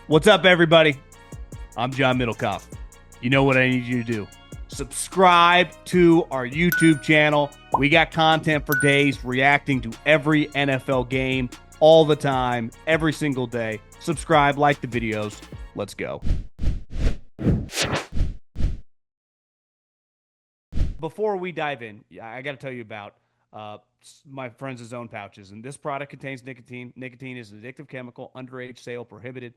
What's up, everybody? I'm John Middlekauff. You know what I need you to do. Subscribe to our YouTube channel. We got content for days reacting to every NFL game all the time, every single day. Subscribe, like the videos. Let's go. Before we dive in, I got to tell you about my friends at Zone Pouches. And this product contains nicotine. Nicotine is an addictive chemical, underage sale prohibited.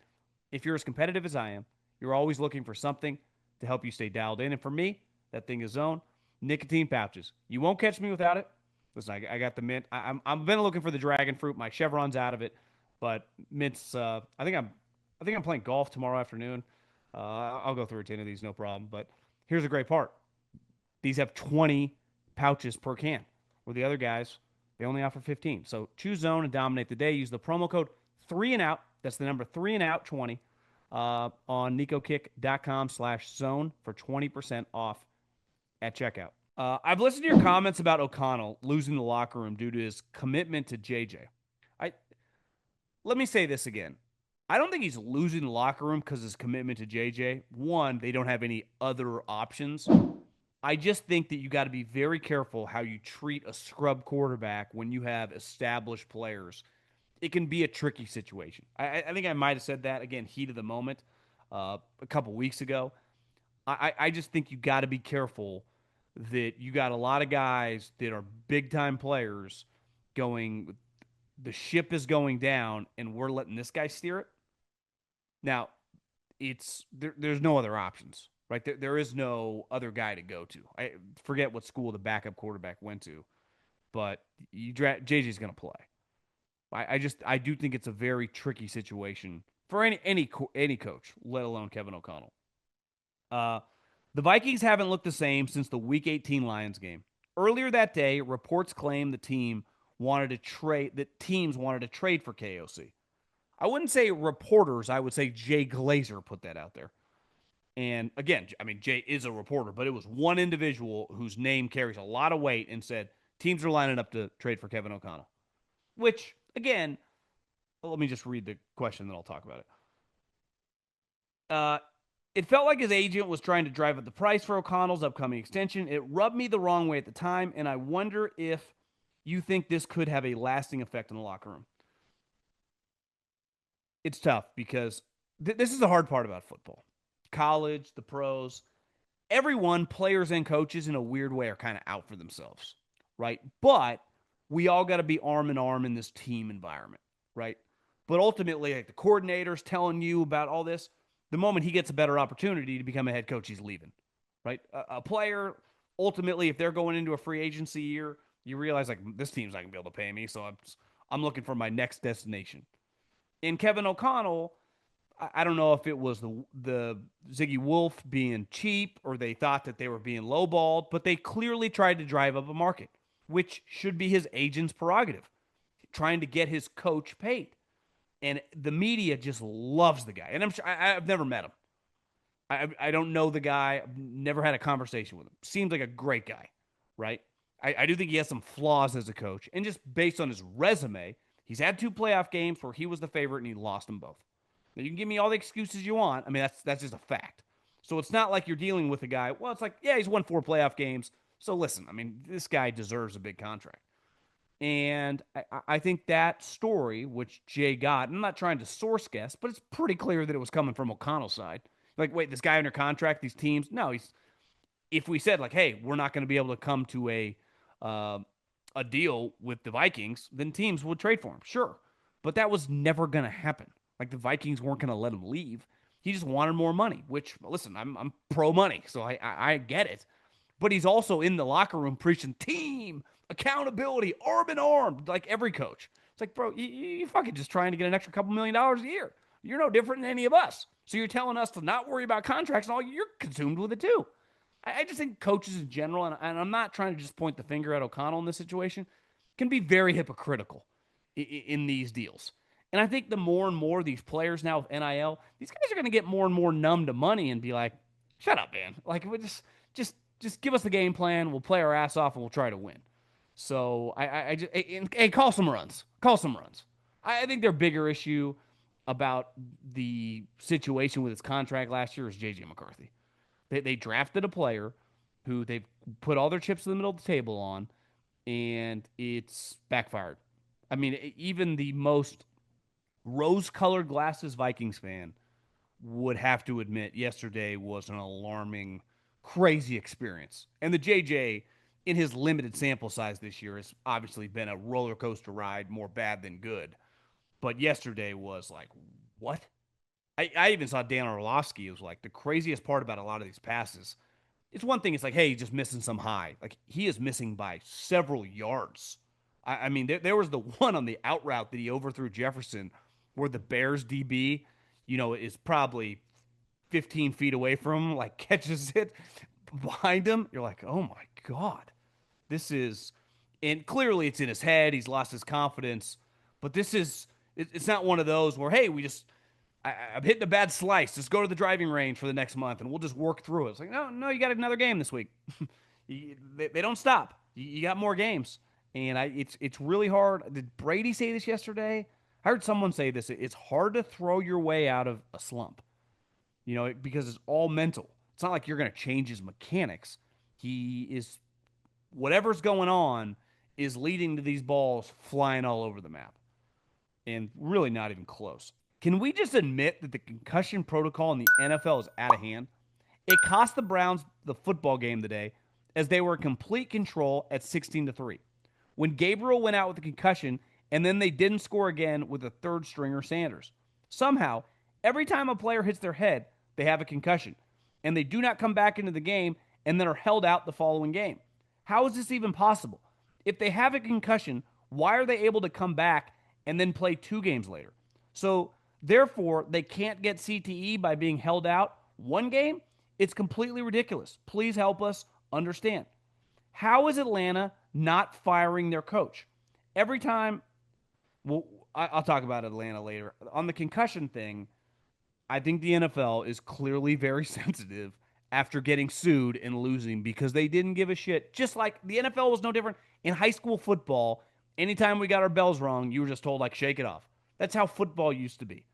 If you're as competitive as I am, you're always looking for something to help you stay dialed in. And for me, that thing is Zone nicotine pouches. You won't catch me without it. Listen, I got the mint. I've been looking for the dragon fruit. My Chevron's out of it, but mint's. I think I'm playing golf tomorrow afternoon. I'll go through 10 of these, no problem. But here's the great part: these have 20 pouches per can, where the other guys they only offer 15. So choose Zone and dominate the day. Use the promo code 3 and out. That's the number 3 and out 20 on nicokick.com/zone for 20% off at checkout. I've listened to your comments about O'Connell losing the locker room due to his commitment to JJ. Let me say this again. I don't think he's losing the locker room because of his commitment to JJ. One, they don't have any other options. I just think that you got to be very careful how you treat a scrub quarterback when you have established players. It can be a tricky situation. I think I might have said that, again, heat of the moment a couple weeks ago. I just think you got to be careful that you got a lot of guys that are big-time players going, the ship is going down, and we're letting this guy steer it. Now, there's no other options, right? There is no other guy to go to. I forget what school the backup quarterback went to, but JJ's going to play. I do think it's a very tricky situation for any coach, let alone Kevin O'Connell. The Vikings haven't looked the same since the Week 18 Lions game. Earlier that day, reports claimed teams wanted to trade for KOC. I wouldn't say reporters. I would say Jay Glazer put that out there. And again, I mean, Jay is a reporter, but it was one individual whose name carries a lot of weight and said teams are lining up to trade for Kevin O'Connell. Which, again, let me just read the question, then I'll talk about it. It felt like his agent was trying to drive up the price for O'Connell's upcoming extension. It rubbed me the wrong way at the time, and I wonder if you think this could have a lasting effect in the locker room. It's tough because this is the hard part about football. College, the pros, everyone, players and coaches in a weird way, are kind of out for themselves, right? But we all got to be arm in arm in this team environment, right? But ultimately, like the coordinator's telling you about all this, the moment he gets a better opportunity to become a head coach, he's leaving, right? A player, ultimately, if they're going into a free agency year, you realize, like, this team's not going to be able to pay me, so I'm looking for my next destination. In Kevin O'Connell, I don't know if it was the Ziggy Wolf being cheap or they thought that they were being lowballed, but they clearly tried to drive up a market, which should be his agent's prerogative, trying to get his coach paid. And the media just loves the guy. And I've never met him. I don't know the guy. I've never had a conversation with him. Seems like a great guy, right? I do think he has some flaws as a coach. And just based on his resume, he's had 2 playoff games where he was the favorite and he lost them both. Now, you can give me all the excuses you want. I mean, that's just a fact. So it's not like you're dealing with a guy, well, it's like, yeah, he's won 4 playoff games. So listen, I mean, this guy deserves a big contract. And I think that story, which Jay got, I'm not trying to source guess, but it's pretty clear that it was coming from O'Connell's side. Like, wait, this guy under contract, these teams? No, if we said, like, hey, we're not going to be able to come to a deal with the Vikings, then teams would trade for him, sure. But that was never going to happen. Like, the Vikings weren't going to let him leave. He just wanted more money, which, listen, I'm pro money, so I get it. But he's also in the locker room preaching team, accountability, arm in arm, like every coach. It's like, bro, you fucking just trying to get an extra couple $1 million a year. You're no different than any of us. So you're telling us to not worry about contracts and all, you're consumed with it too. I just think coaches in general, and I'm not trying to just point the finger at O'Connell in this situation, can be very hypocritical in these deals. And I think the more and more these players now with NIL, these guys are going to get more and more numb to money and be like, shut up, man. Like, we just give us the game plan. We'll play our ass off and we'll try to win. So I just call some runs. I think their bigger issue about the situation with his contract last year is JJ McCarthy. They drafted a player who they've put all their chips in the middle of the table on, and it's backfired. I mean, even the most rose-colored glasses Vikings fan would have to admit yesterday was an alarming, crazy experience. And the JJ, in his limited sample size this year, has obviously been a roller coaster ride, more bad than good. But yesterday was like, what? I even saw Dan Orlovsky. It was like the craziest part about a lot of these passes. It's one thing. It's like, hey, he's just missing some high. Like he is missing by several yards. I mean, there was the one on the out route that he overthrew Jefferson, where the Bears DB, is probably 15 feet away from him, like catches it behind him. You're like, oh my God, this is, and clearly it's in his head. He's lost his confidence, but it's not one of those where, hey, I'm hitting a bad slice. Just go to the driving range for the next month and we'll just work through it. It's like, no, no, you got another game this week. They don't stop. You got more games. And it's really hard. Did Brady say this yesterday? I heard someone say this. It's hard to throw your way out of a slump, because it's all mental. It's not like you're going to change his mechanics. Whatever's going on is leading to these balls flying all over the map and really not even close. Can we just admit that the concussion protocol in the NFL is out of hand? It cost the Browns the football game today as they were in complete control at 16-3. When Gabriel went out with a concussion and then they didn't score again with a third stringer Sanders. Somehow, every time a player hits their head, they have a concussion and they do not come back into the game and then are held out the following game. How is this even possible? If they have a concussion, why are they able to come back and then play 2 games later? So, therefore, they can't get CTE by being held out 1 game? It's completely ridiculous. Please help us understand. How is Atlanta not firing their coach? Every time, well, I'll talk about Atlanta later. On the concussion thing, I think the NFL is clearly very sensitive after getting sued and losing because they didn't give a shit. Just like the NFL was no different. In high school football, anytime we got our bells wrong, you were just told, like, shake it off. That's how football used to be.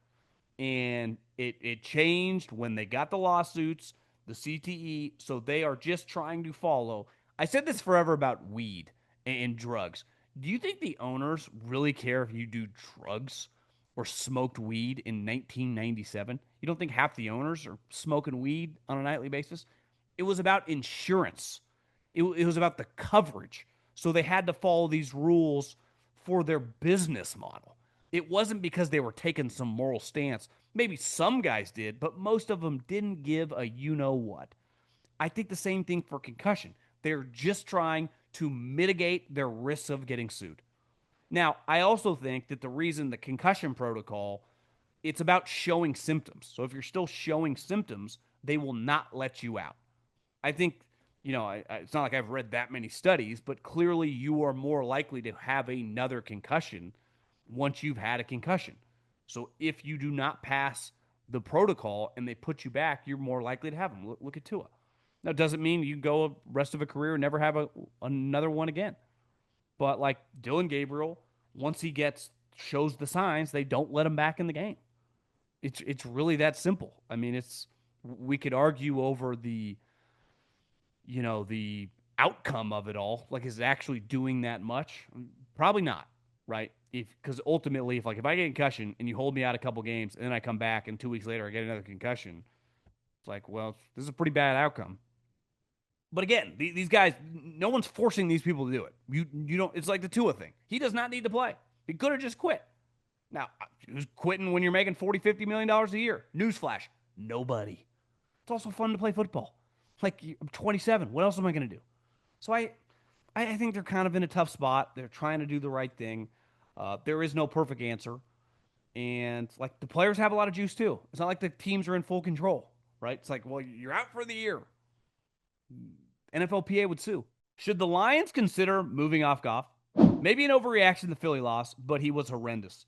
And it changed when they got the lawsuits, the CTE, so they are just trying to follow. I said this forever about weed and drugs. Do you think the owners really care if you do drugs or smoked weed in 1997? You don't think half the owners are smoking weed on a nightly basis? It was about insurance. It was about the coverage. So they had to follow these rules for their business model. It wasn't because they were taking some moral stance. Maybe some guys did, but most of them didn't give a you-know-what. I think the same thing for concussion. They're just trying to mitigate their risks of getting sued. Now, I also think that the reason the concussion protocol, it's about showing symptoms. So if you're still showing symptoms, they will not let you out. I think, it's not like I've read that many studies, but clearly you are more likely to have another concussion once you've had a concussion. So if you do not pass the protocol and they put you back, you're more likely to have them. Look at Tua. Now, it doesn't mean you go the rest of a career and never have another one again. But like Dylan Gabriel, once he shows the signs, they don't let him back in the game. It's really that simple. I mean, we could argue over the outcome of it all. Like, is it actually doing that much? Probably not, right? Because ultimately, if I get a concussion and you hold me out a couple games and then I come back and 2 weeks later I get another concussion, it's like, well, this is a pretty bad outcome. But again, these guys, no one's forcing these people to do it. You don't. It's like the Tua thing. He does not need to play. He could have just quit. Now, who's quitting when you're making $40-50 million a year? Newsflash: nobody. It's also fun to play football. Like, I'm 27. What else am I going to do? So I think they're kind of in a tough spot. They're trying to do the right thing. There is no perfect answer, and like the players have a lot of juice too. It's not like the teams are in full control, right? It's like, well, you're out for the year. NFLPA would sue. Should the Lions consider moving off Goff? Maybe an overreaction to the Philly loss, but he was horrendous.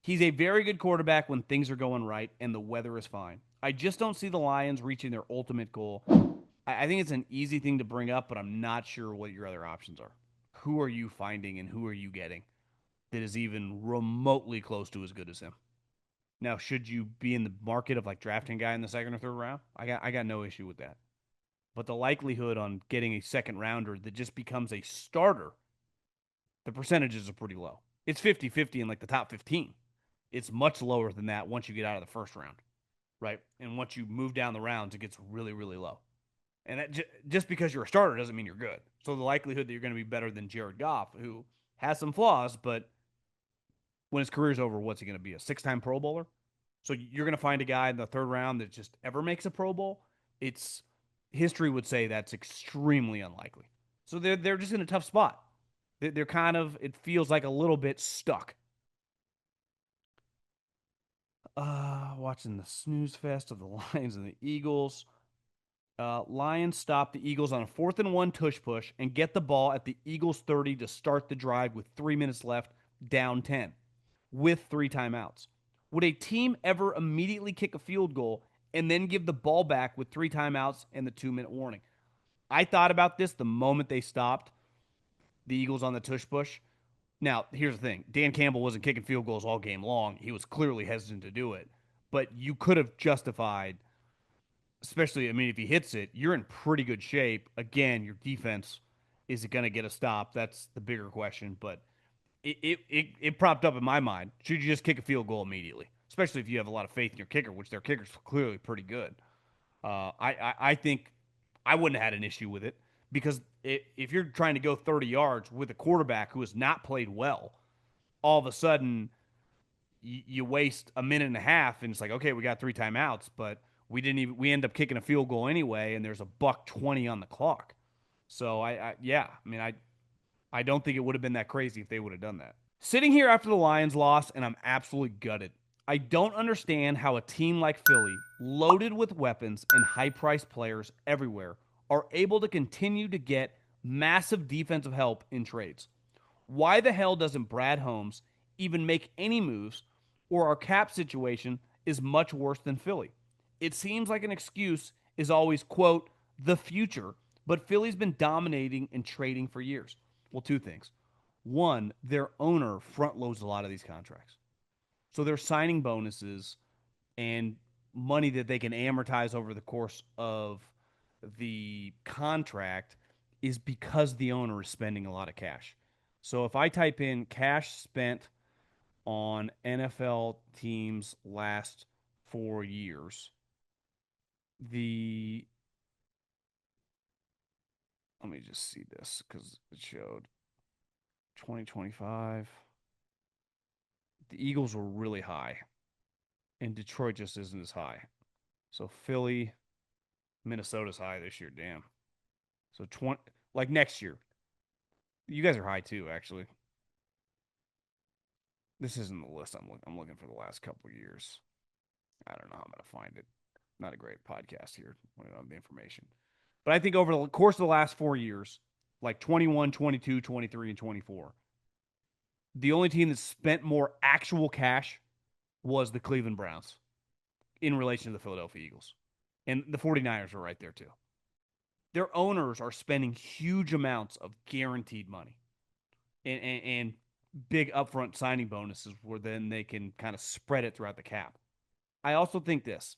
He's a very good quarterback when things are going right and the weather is fine. I just don't see the Lions reaching their ultimate goal. I think it's an easy thing to bring up, but I'm not sure what your other options are. Who are you finding and who are you getting that is even remotely close to as good as him? Now, should you be in the market of like drafting a guy in the second or third round? I got no issue with that. But the likelihood on getting a second rounder that just becomes a starter, the percentages are pretty low. It's 50-50 in like the top 15. It's much lower than that once you get out of the first round, right? And once you move down the rounds, it gets really, really low. And that just because you're a starter doesn't mean you're good. So the likelihood that you're going to be better than Jared Goff, who has some flaws, but when his career's over, what's he going to be? A six-time Pro Bowler? So you're going to find a guy in the third round that just ever makes a Pro Bowl? It's history would say that's extremely unlikely. So they're just in a tough spot. They're kind of, it feels like a little bit stuck. Watching the snooze fest of the Lions and the Eagles. Lions stop the Eagles on a 4th-and-1 tush push and get the ball at the Eagles 30 to start the drive with 3 minutes left, down 10, with 3 timeouts. Would a team ever immediately kick a field goal and then give the ball back with 3 timeouts and the 2-minute warning? I thought about this the moment they stopped the Eagles on the tush push. Now, here's the thing. Dan Campbell wasn't kicking field goals all game long. He was clearly hesitant to do it. But you could have justified, especially, I mean, if he hits it, you're in pretty good shape. Again, your defense, is it going to get a stop? That's the bigger question. But it propped up in my mind. Should you just kick a field goal immediately? Especially if you have a lot of faith in your kicker, which their kicker's clearly pretty good. I think I wouldn't have had an issue with it because if you're trying to go 30 yards with a quarterback who has not played well, all of a sudden you waste a minute and a half and it's like, okay, we got 3 timeouts, but we end up kicking a field goal anyway, and there's a buck 20 on the clock. So yeah, I mean, I don't think it would have been that crazy if they would have done that. Sitting here after the Lions lost, and I'm absolutely gutted. I don't understand how a team like Philly, loaded with weapons and high priced players everywhere, are able to continue to get massive defensive help in trades. Why the hell doesn't Brad Holmes even make any moves, or our cap situation is much worse than Philly? It seems like an excuse is always, quote, the future, but Philly's been dominating and trading for years. Well, two things. One, their owner front loads a lot of these contracts. So they're signing bonuses and money that they can amortize over the course of the contract is because the owner is spending a lot of cash. So if I type in cash spent on NFL teams last 4 years, the let me just see this because it showed 2025. The Eagles were really high, and Detroit just isn't as high. So Philly, Minnesota's high this year. Damn. So 20, like next year, you guys are high too. Actually, this isn't the list I'm looking for the last couple of years. I don't know how I'm gonna find it. Not a great podcast here when I don't have the information. But I think over the course of the last 4 years, like 21, 22, 23, and 24, the only team that spent more actual cash was the Cleveland Browns in relation to the Philadelphia Eagles. And the 49ers are right there too. Their owners are spending huge amounts of guaranteed money and big upfront signing bonuses where then they can kind of spread it throughout the cap. I also think this.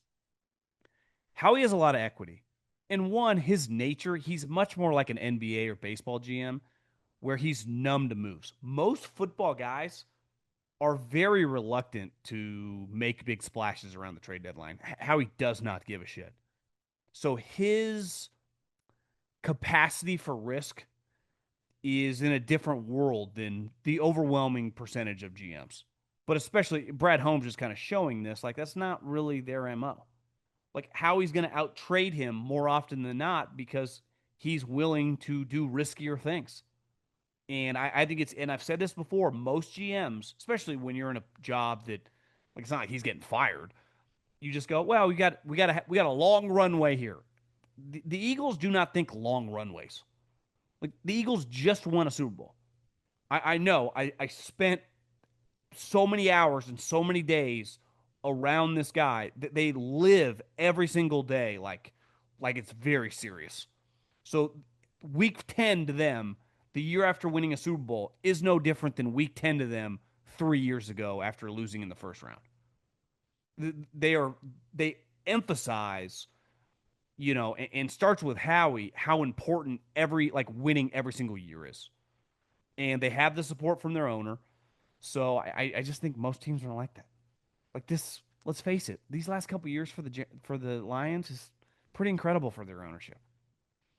Howie has a lot of equity. And one, his nature, he's much more like an NBA or baseball GM where he's numb to moves. Most football guys are very reluctant to make big splashes around the trade deadline. Howie does not give a shit. So his capacity for risk is in a different world than the overwhelming percentage of GMs. But especially Brad Holmes is kind of showing this. Like, that's not really their MO. Like, Howie's going to out trade him more often than not because he's willing to do riskier things. And I think it's, and I've said this before, most GMs, especially when you're in a job that, like, it's not like he's getting fired. You just go, well, we got a long runway here. The Eagles do not think long runways. Like, the Eagles just won a Super Bowl. I know. I spent so many hours and so many days around this guy that they live every single day like it's very serious. So week 10 to them, the year after winning a Super Bowl, is no different than week 10 to them 3 years ago after losing in the first round. they emphasize, and starts with Howie, how important winning every single year is. And they have the support from their owner. So I just think most teams are like that. Like this, let's face it, these last couple years for the Lions is pretty incredible for their ownership.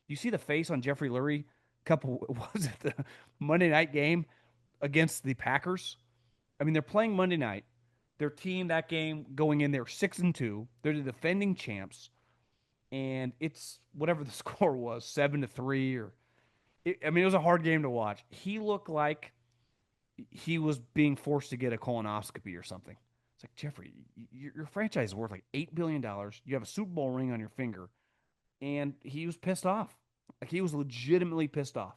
You see the face on Jeffrey Lurie couple was it the Monday night game against the Packers? I mean, they're playing Monday night. Their team that game going in, they're 6-2. They're the defending champs, and it's whatever the score was, 7-3 I mean, it was a hard game to watch. He looked like he was being forced to get a colonoscopy or something. It's like, Jeffrey, your franchise is worth like $8 billion. You have a Super Bowl ring on your finger, and he was pissed off. Like he was legitimately pissed off,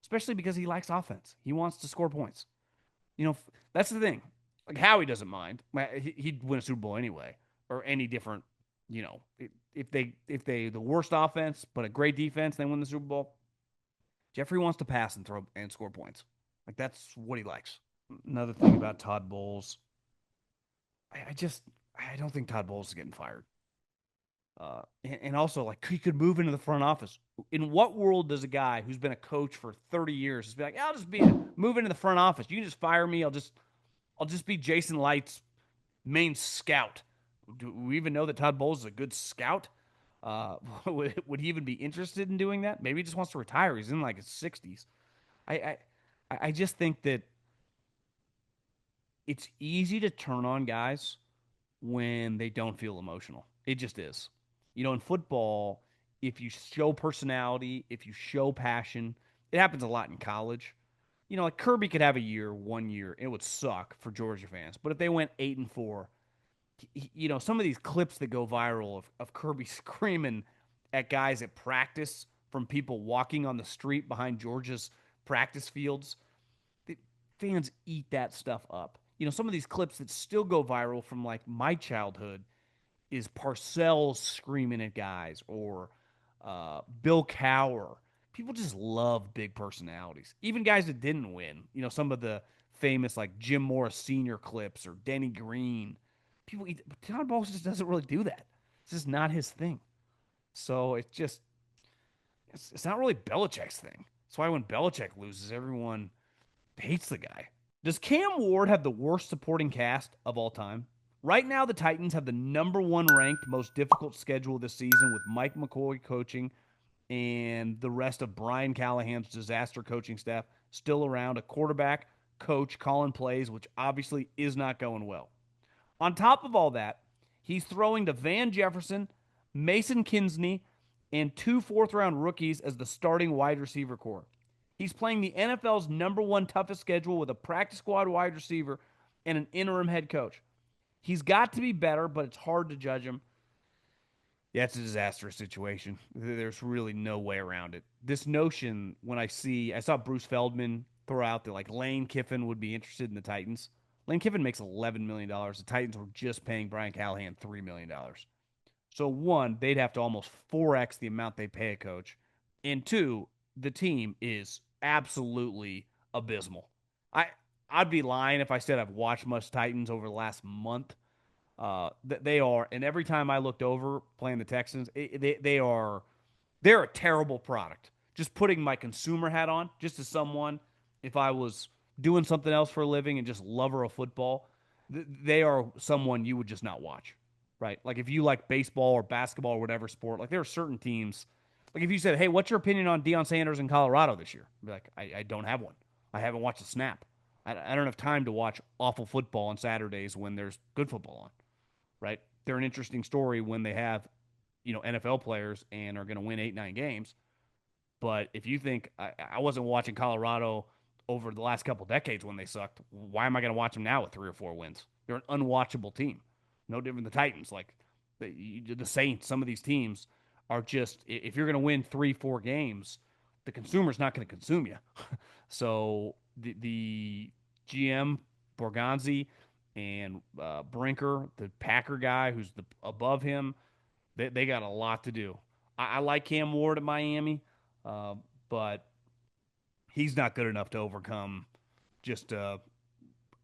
especially because he likes offense. He wants to score points. That's the thing. Like Howie doesn't mind. He'd win a Super Bowl anyway, or any different. If they the worst offense but a great defense, they win the Super Bowl. Jeffrey wants to pass and throw and score points. Like that's what he likes. Another thing about Todd Bowles, I don't think Todd Bowles is getting fired. And also, like, he could move into the front office. In what world does a guy who's been a coach for 30 years just be like, I'll just move into the front office. You can just fire me. I'll just be Jason Light's main scout. Do we even know that Todd Bowles is a good scout? Would he even be interested in doing that? Maybe he just wants to retire. He's in like his 60s. I I just think that it's easy to turn on guys when they don't feel emotional. It just is. In football, if you show personality, if you show passion, it happens a lot in college. Like Kirby could have 1 year, it would suck for Georgia fans. But if they went 8-4, some of these clips that go viral of Kirby screaming at guys at practice from people walking on the street behind Georgia's practice fields, the fans eat that stuff up. Some of these clips that still go viral from like my childhood is Parcells screaming at guys or Bill Cowher. People just love big personalities. Even guys that didn't win. Some of the famous like Jim Morris Sr. clips or Denny Green. People eat, but Todd Bowles just doesn't really do that. It's just not his thing. So it's not really Belichick's thing. That's why when Belichick loses, everyone hates the guy. Does Cam Ward have the worst supporting cast of all time? Right now, the Titans have the number one ranked most difficult schedule this season with Mike McCoy coaching and the rest of Brian Callahan's disaster coaching staff still around. A quarterback coach calling plays, which obviously is not going well. On top of all that, he's throwing to Van Jefferson, Mason Kinsey, and 2 fourth-round rookies as the starting wide receiver core. He's playing the NFL's number one toughest schedule with a practice squad wide receiver and an interim head coach. He's got to be better, but it's hard to judge him. Yeah, it's a disastrous situation. There's really no way around it. This notion, when I saw Bruce Feldman throw out that like Lane Kiffin would be interested in the Titans. Lane Kiffin makes $11 million. The Titans were just paying Brian Callahan $3 million. So one, they'd have to almost 4x the amount they pay a coach. And two, the team is absolutely abysmal. I I'd be lying if I said I've watched much Titans over the last month. They are, and every time I looked over playing the Texans, they're a terrible product. Just putting my consumer hat on, just as someone, if I was doing something else for a living and just lover of football, they are someone you would just not watch, right? Like if you like baseball or basketball or whatever sport, like there are certain teams. Like if you said, "Hey, what's your opinion on Deion Sanders in Colorado this year?" I'd be like, I don't have one. I haven't watched a snap. I don't have time to watch awful football on Saturdays when there's good football on, right? They're an interesting story when they have, NFL players and are going to win 8, 9 games. But if you think I wasn't watching Colorado over the last couple decades when they sucked, why am I going to watch them now with 3 or 4 wins? They're an unwatchable team. No different than the Titans. Like the Saints, some of these teams are just, if you're going to win 3, 4 games, the consumer's not going to consume you. So the GM, Borgonzi, and Brinker, the Packer guy who's above him, they got a lot to do. I like Cam Ward at Miami, but he's not good enough to overcome just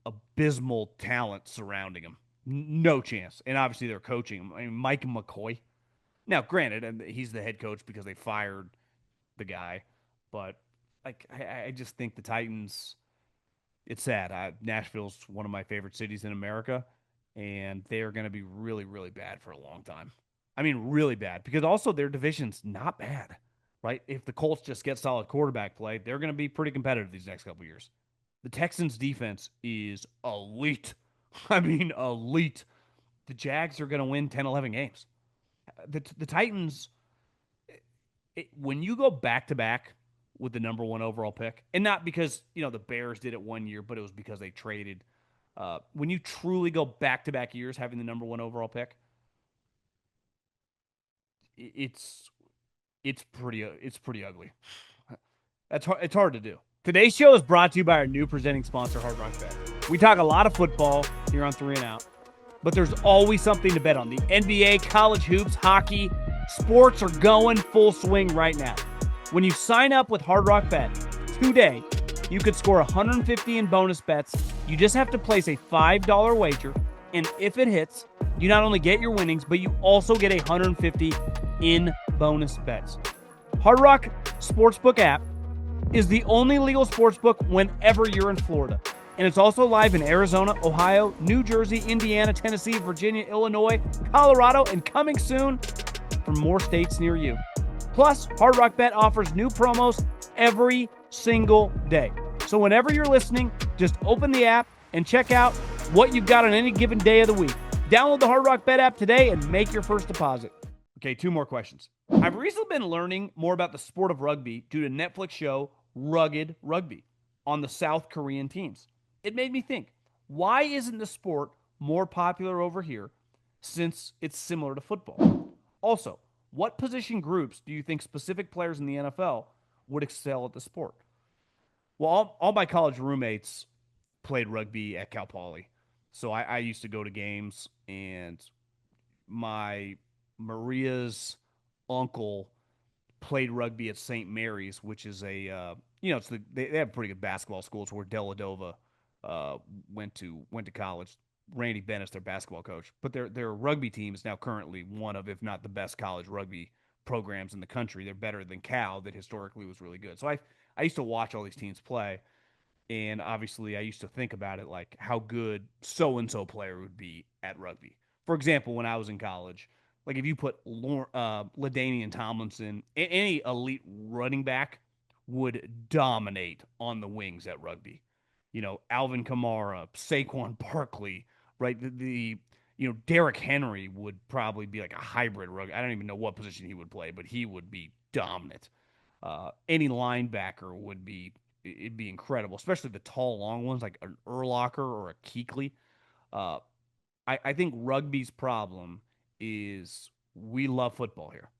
abysmal talent surrounding him. No chance. And obviously they're coaching him. I mean, Mike McCoy. Now, granted, and he's the head coach because they fired the guy, but like I just think the Titans. It's sad. Nashville's one of my favorite cities in America, and they are going to be really, really bad for a long time. I mean, really bad because also their division's not bad, right? If the Colts just get solid quarterback play, they're going to be pretty competitive these next couple of years. The Texans' defense is elite. I mean, elite. The Jags are going to win 10, 11 games. The Titans, when you go back to back with the number one overall pick, and not because the Bears did it one year, but it was because they traded. When you truly go back to back years having the number one overall pick, it's pretty ugly. It's hard to do. Today's show is brought to you by our new presenting sponsor, Hard Rock Bet. We talk a lot of football here on 3 and Out, but there's always something to bet on. The NBA, college hoops, hockey, sports are going full swing right now. When you sign up with Hard Rock Bet today, you could score $150 in bonus bets. You just have to place a $5 wager, and if it hits, you not only get your winnings, but you also get $150 in bonus bets. Hard Rock Sportsbook app is the only legal sportsbook whenever you're in Florida. And it's also live in Arizona, Ohio, New Jersey, Indiana, Tennessee, Virginia, Illinois, Colorado, and coming soon for more states near you. Plus, Hard Rock Bet offers new promos every single day. So whenever you're listening, just open the app and check out what you've got on any given day of the week. Download the Hard Rock Bet app today and make your first deposit. Okay, 2 more questions. I've recently been learning more about the sport of rugby due to Netflix show Rugged Rugby on the South Korean teams. It made me think, why isn't the sport more popular over here since it's similar to football? Also, what position groups do you think specific players in the NFL would excel at the sport? Well, all my college roommates played rugby at Cal Poly. So I used to go to games, and my Maria's uncle played rugby at St. Mary's, which is they have pretty good basketball schools where Deladova went to college. Randy Bennett's their basketball coach, but their rugby team is now currently one of, if not the best college rugby programs in the country. They're better than Cal, that historically was really good. So I used to watch all these teams play, and obviously I used to think about it like how good so and so player would be at rugby. For example, when I was in college, like if you put LaDainian Tomlinson, any elite running back would dominate on the wings at rugby. Alvin Kamara, Saquon Barkley, right? Derrick Henry would probably be like a hybrid rugby. I don't even know what position he would play, but he would be dominant. Any linebacker it'd be incredible, especially the tall, long ones like an Urlacher or a Kuechly. I think rugby's problem is we love football here,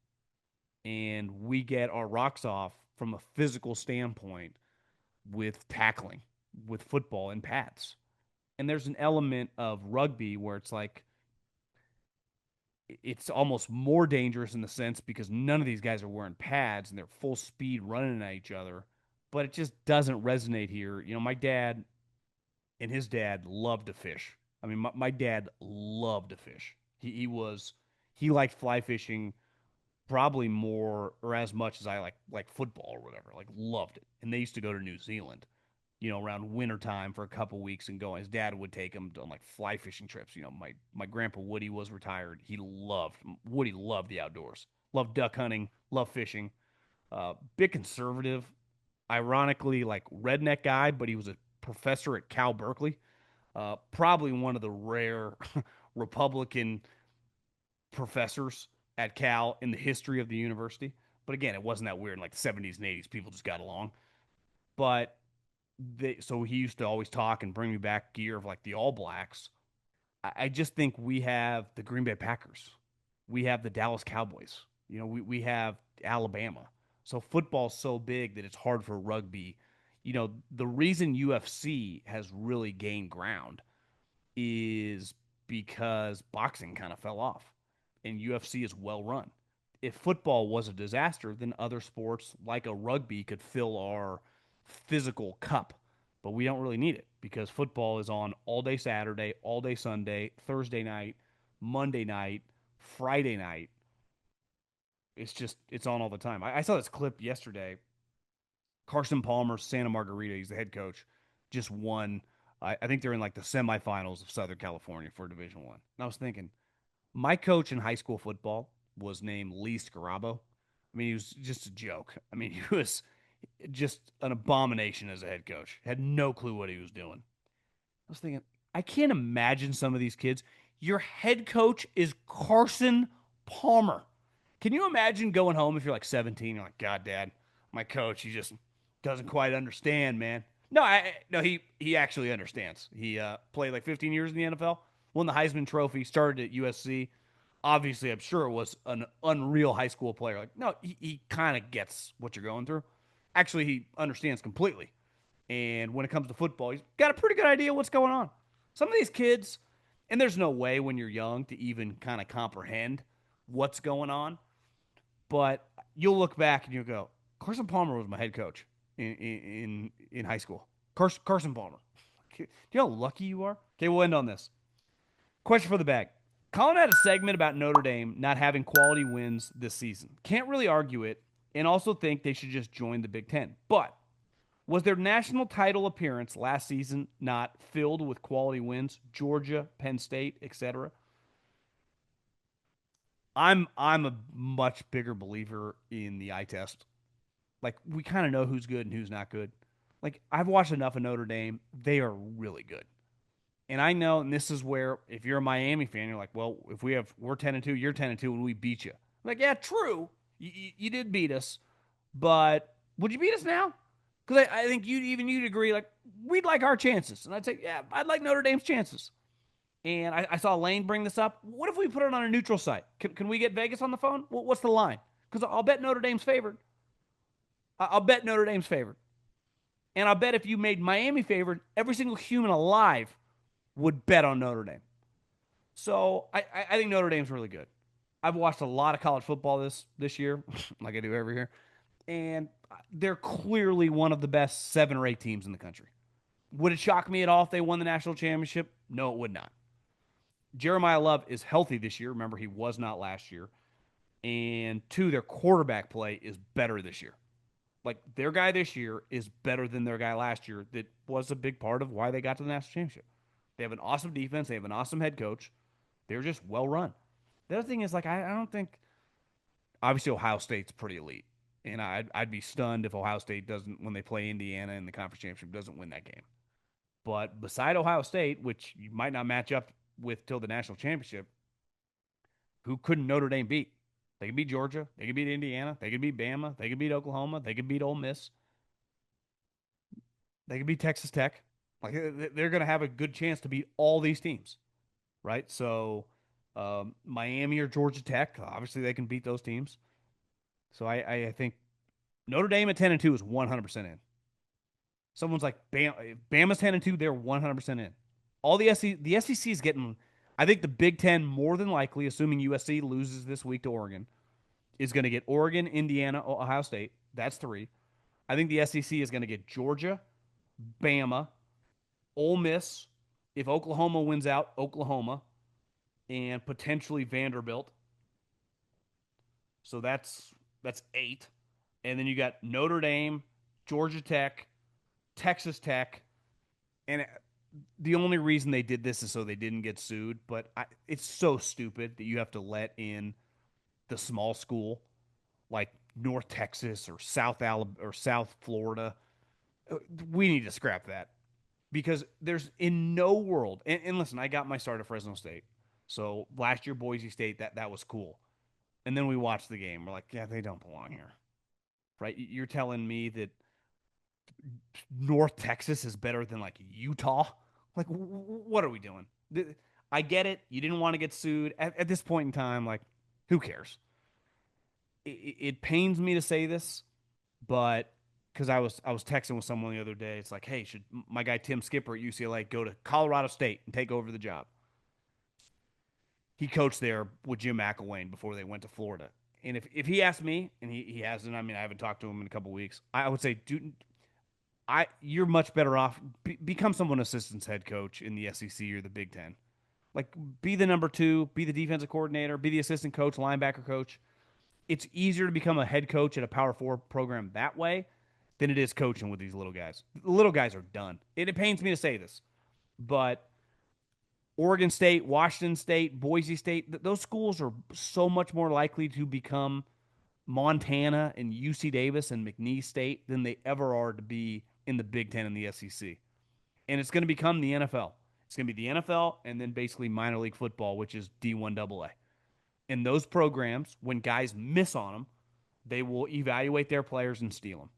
and we get our rocks off from a physical standpoint with tackling, with football and pads. And there's an element of rugby where it's like it's almost more dangerous in the sense because none of these guys are wearing pads and they're full speed running at each other, but it just doesn't resonate here. My dad and his dad loved to fish. I mean, my dad loved to fish. He liked fly fishing probably more or as much as I like football or whatever. Like loved it. And they used to go to New Zealand, around wintertime for a couple weeks and go. His dad would take him on like fly fishing trips. My grandpa Woody was retired. Woody loved the outdoors, loved duck hunting, loved fishing. Bit conservative, ironically like redneck guy, but he was a professor at Cal Berkeley. Probably one of the rare Republican professors at Cal in the history of the university. But again, it wasn't that weird in like the 70s and 80s. People just got along. But so he used to always talk and bring me back gear of like the All Blacks. I just think we have the Green Bay Packers. We have the Dallas Cowboys. We have Alabama. So football's so big that it's hard for rugby. The reason UFC has really gained ground is because boxing kind of fell off and UFC is well run. If football was a disaster, then other sports like a rugby could fill our physical cup. but we don't really need it because football is on all day Saturday, all day Sunday, Thursday night, Monday night, Friday night. It's on all the time. I saw this clip yesterday. Carson Palmer, Santa Margarita, he's the head coach, just won. I think they're in like the semifinals of Southern California for Division One. And I was thinking, my coach in high school football was named Lee Scarabo. I mean, he was just a joke. I mean, he was just an abomination as a head coach. Had no clue what he was doing. I was thinking, I can't imagine some of these kids. Your head coach is Carson Palmer. Can you imagine going home if you're like 17? You're like, God, Dad, my coach, he just doesn't quite understand, man. No, he actually understands. He played like 15 years in the NFL, won the Heisman Trophy, started at USC. Obviously, I'm sure it was an unreal high school player. Like, no, he kind of gets what you're going through. Actually, he understands completely. And when it comes to football, he's got a pretty good idea what's going on. Some of these kids, and there's no way when you're young to even kind of comprehend what's going on. But you'll look back and you'll go, Carson Palmer was my head coach in high school. Carson Palmer. Do you know how lucky you are? Okay, we'll end on this. Question for the bag. Colin had a segment about Notre Dame not having quality wins this season. Can't really argue it, and also think they should just join the Big Ten. But was their national title appearance last season not filled with quality wins? Georgia, Penn State, etc. I'm a much bigger believer in the eye test. Like we kind of know who's good and who's not good. Like I've watched enough of Notre Dame; they are really good. And I know, and this is where if you're a Miami fan, you're like, well, if we're 10-2, you're 10-2, and we beat you. I'm like, yeah, true, you did beat us, but would you beat us now? Because I think you'd agree, like we'd like our chances, and I'd say, yeah, I'd like Notre Dame's chances. And I saw Lane bring this up. What if we put it on a neutral site? Can we get Vegas on the phone? What's the line? Because I'll bet Notre Dame's favored. I'll bet Notre Dame's favored. And I'll bet if you made Miami favored, every single human alive would bet on Notre Dame. So I think Notre Dame's really good. I've watched a lot of college football this year, like I do every year, and they're clearly one of the best 7 or 8 teams in the country. Would it shock me at all if they won the national championship? No, it would not. Jeremiah Love is healthy this year. Remember, he was not last year. And 2, their quarterback play is better this year. Like their guy this year is better than their guy last year. That was a big part of why they got to the national championship. They have an awesome defense. They have an awesome head coach. They're just well run. The other thing is, like, I don't think, obviously, Ohio State's pretty elite. And I'd be stunned if Ohio State doesn't, when they play Indiana in the conference championship, doesn't win that game. But beside Ohio State, which you might not match up with till the national championship, who couldn't Notre Dame beat? They could beat Georgia. They could beat Indiana. They could beat Bama. They could beat Oklahoma. They could beat Ole Miss. They could beat Texas Tech. Like they're going to have a good chance to beat all these teams, right? So Miami or Georgia Tech, obviously they can beat those teams. So I think Notre Dame at 10-2 is 100% in. Someone's like Bama's 10-2, they're 100% in. All the SEC is getting. I think the Big Ten more than likely, assuming USC loses this week to Oregon, is going to get Oregon, Indiana, Ohio State. That's 3. I think the SEC is going to get Georgia, Bama, Ole Miss. If Oklahoma wins out, Oklahoma, and potentially Vanderbilt. So that's 8. And then you got Notre Dame, Georgia Tech, Texas Tech, and the only reason they did this is so they didn't get sued. But it's so stupid that you have to let in the small school like North Texas or South Alabama or South Florida. We need to scrap that because there's in no world. And listen, I got my start at Fresno State, so last year Boise State that was cool. And then we watched the game. We're like, yeah, they don't belong here, right? You're telling me that North Texas is better than like Utah? Like, what are we doing? I get it. You didn't want to get sued. At this point in time, like, who cares? It pains me to say this, but because I was texting with someone the other day, it's like, hey, should my guy Tim Skipper at UCLA go to Colorado State and take over the job? He coached there with Jim McElwain before they went to Florida. And if he asked me, and he hasn't, I mean, I haven't talked to him in a couple weeks, I would say, dude, You're much better off become someone assistant's head coach in the SEC or the Big Ten. Like be the number two, be the defensive coordinator, be the assistant coach, linebacker coach. It's easier to become a head coach at a Power Four program that way than it is coaching with these little guys. The little guys are done. It pains me to say this, but Oregon State, Washington State, Boise State, those schools are so much more likely to become Montana and UC Davis and McNeese State than they ever are to be in the Big Ten and the SEC. And it's going to become the NFL. It's going to be the NFL and then basically minor league football, which is D1 AA. And those programs, when guys miss on them, they will evaluate their players and steal them.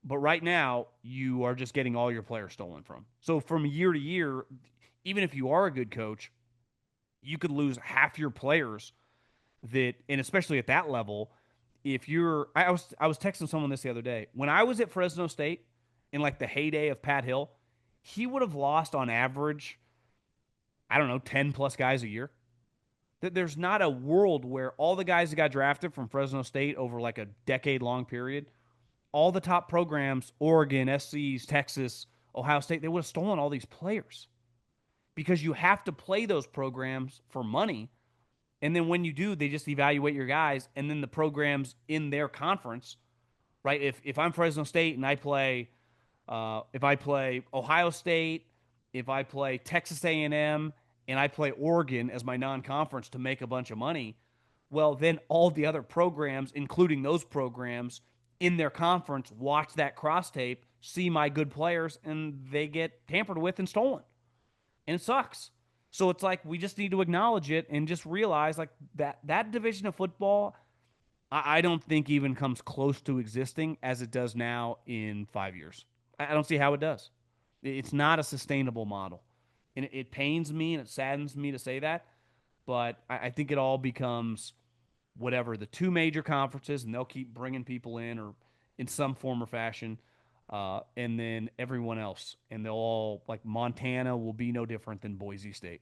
But right now, you are just getting all your players stolen from. So from year to year, even if you are a good coach, you could lose half your players that, and especially at that level, if you're, I was texting someone this the other day. When I was at Fresno State in like the heyday of Pat Hill, he would have lost on average, I don't know, 10 plus guys a year. There's not a world where all the guys that got drafted from Fresno State over like a decade long period, all the top programs, Oregon, SCs, Texas, Ohio State, they would have stolen all these players because you have to play those programs for money. And then when you do, they just evaluate your guys. And then the programs in their conference, right? If I'm Fresno State and if I play Ohio State, if I play Texas A&M, and I play Oregon as my non-conference to make a bunch of money, well, then all the other programs, including those programs in their conference, watch that cross tape, see my good players, and they get tampered with and stolen. And it sucks. So it's like we just need to acknowledge it and just realize like that division of football, I don't think even comes close to existing as it does now in 5 years. I don't see how it does. It's not a sustainable model. And it pains me and it saddens me to say that, but I think it all becomes whatever the two major conferences, and they'll keep bringing people in or in some form or fashion, and then everyone else, and they'll all like Montana will be no different than Boise State.